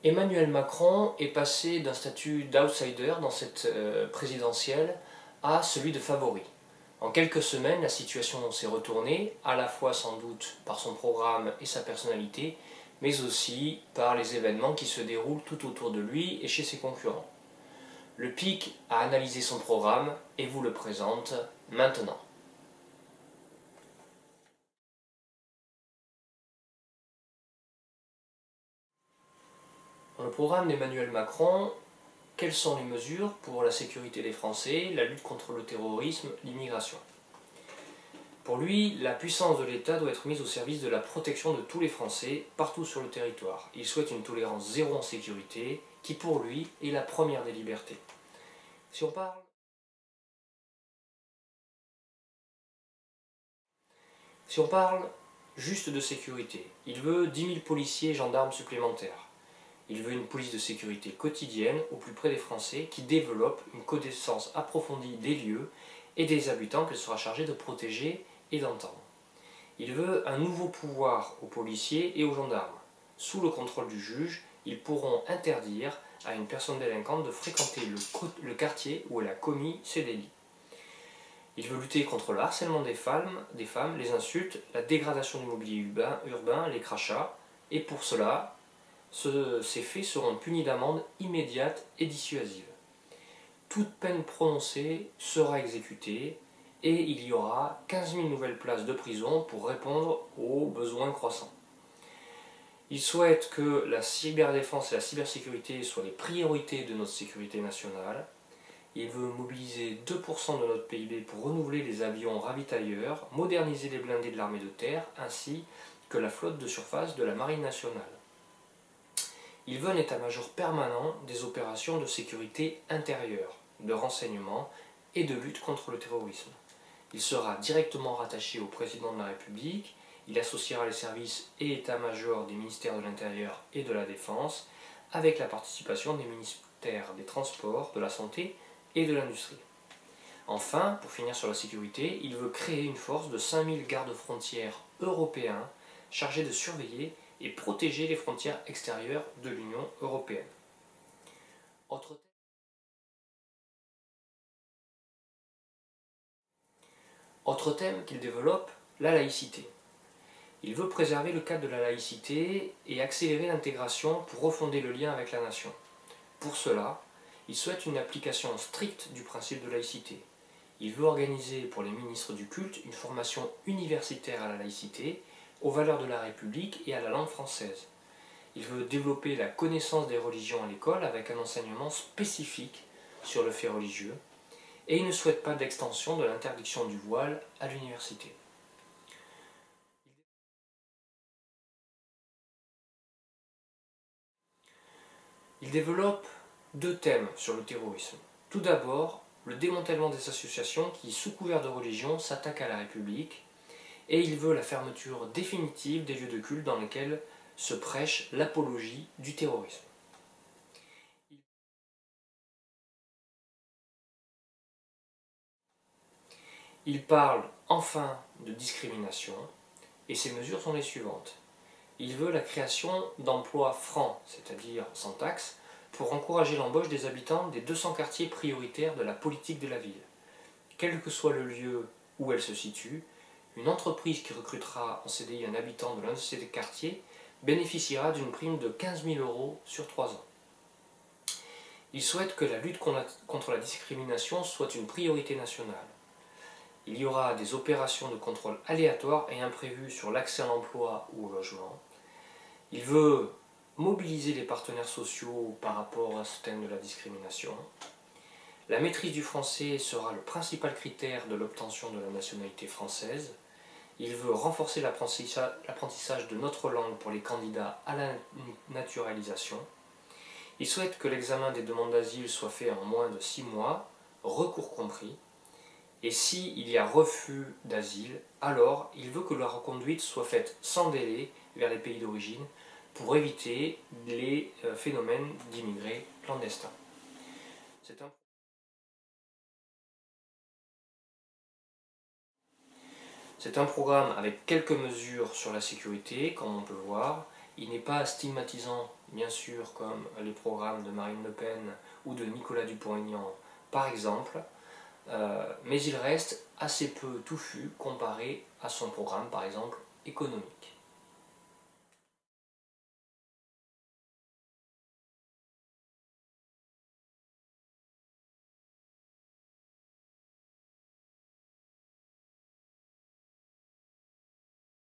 Emmanuel Macron est passé d'un statut d'outsider dans cette présidentielle à celui de favori. En quelques semaines, la situation s'est retournée, à la fois sans doute par son programme et sa personnalité, mais aussi par les événements qui se déroulent tout autour de lui et chez ses concurrents. Le PIC a analysé son programme et vous le présente maintenant. Dans le programme d'Emmanuel Macron, quelles sont les mesures pour la sécurité des Français, la lutte contre le terrorisme, l'immigration? Pour lui, la puissance de l'État doit être mise au service de la protection de tous les Français, partout sur le territoire. Il souhaite une tolérance zéro en sécurité, qui pour lui est la première des libertés. Si on parle juste de sécurité, il veut 10 000 policiers et gendarmes supplémentaires. Il veut une police de sécurité quotidienne au plus près des Français qui développe une connaissance approfondie des lieux et des habitants qu'elle sera chargée de protéger et d'entendre. Il veut un nouveau pouvoir aux policiers et aux gendarmes. Sous le contrôle du juge, ils pourront interdire à une personne délinquante de fréquenter le quartier où elle a commis ses délits. Il veut lutter contre le harcèlement des femmes, les insultes, la dégradation du mobilier urbain, les crachats, et pour cela, ces faits seront punis d'amende immédiate et dissuasive. Toute peine prononcée sera exécutée et il y aura 15 000 nouvelles places de prison pour répondre aux besoins croissants. Il souhaite que la cyberdéfense et la cybersécurité soient les priorités de notre sécurité nationale. Il veut mobiliser 2% de notre PIB pour renouveler les avions ravitailleurs, moderniser les blindés de l'armée de terre, ainsi que la flotte de surface de la Marine nationale. Il veut un état-major permanent des opérations de sécurité intérieure, de renseignement et de lutte contre le terrorisme. Il sera directement rattaché au président de la République, il associera les services et états-majors des ministères de l'Intérieur et de la Défense, avec la participation des ministères des Transports, de la Santé et de l'Industrie. Enfin, pour finir sur la sécurité, il veut créer une force de 5 000 gardes-frontières européens chargés de surveiller et protéger les frontières extérieures de l'Union européenne. Autre thème qu'il développe, la laïcité. Il veut préserver le cadre de la laïcité et accélérer l'intégration pour refonder le lien avec la nation. Pour cela, il souhaite une application stricte du principe de laïcité. Il veut organiser pour les ministres du culte une formation universitaire à la laïcité, aux valeurs de la République et à la langue française. Il veut développer la connaissance des religions à l'école avec un enseignement spécifique sur le fait religieux, et il ne souhaite pas d'extension de l'interdiction du voile à l'université. Il développe deux thèmes sur le terrorisme. Tout d'abord, le démantèlement des associations qui, sous couvert de religion, s'attaquent à la République, et il veut la fermeture définitive des lieux de culte dans lesquels se prêche l'apologie du terrorisme. Il parle enfin de discrimination, et ces mesures sont les suivantes. Il veut la création d'emplois francs, c'est-à-dire sans taxe, pour encourager l'embauche des habitants des 200 quartiers prioritaires de la politique de la ville. Quel que soit le lieu où elle se situe, une entreprise qui recrutera en CDI un habitant de l'un de ces quartiers bénéficiera d'une prime de 15 000 € sur 3 ans. Il souhaite que la lutte contre la discrimination soit une priorité nationale. Il y aura des opérations de contrôle aléatoires et imprévues sur l'accès à l'emploi ou au logement. Il veut mobiliser les partenaires sociaux par rapport à ce thème de la discrimination. La maîtrise du français sera le principal critère de l'obtention de la nationalité française. Il veut renforcer l'apprentissage de notre langue pour les candidats à la naturalisation. Il souhaite que l'examen des demandes d'asile soit fait en moins de 6 mois, recours compris. Et s'il y a refus d'asile, alors il veut que la reconduite soit faite sans délai vers les pays d'origine pour éviter les phénomènes d'immigrés clandestins. C'est un programme avec quelques mesures sur la sécurité, comme on peut voir, Il n'est pas stigmatisant, bien sûr, comme les programmes de Marine Le Pen ou de Nicolas Dupont-Aignan, par exemple, mais il reste assez peu touffu comparé à son programme, par exemple, économique.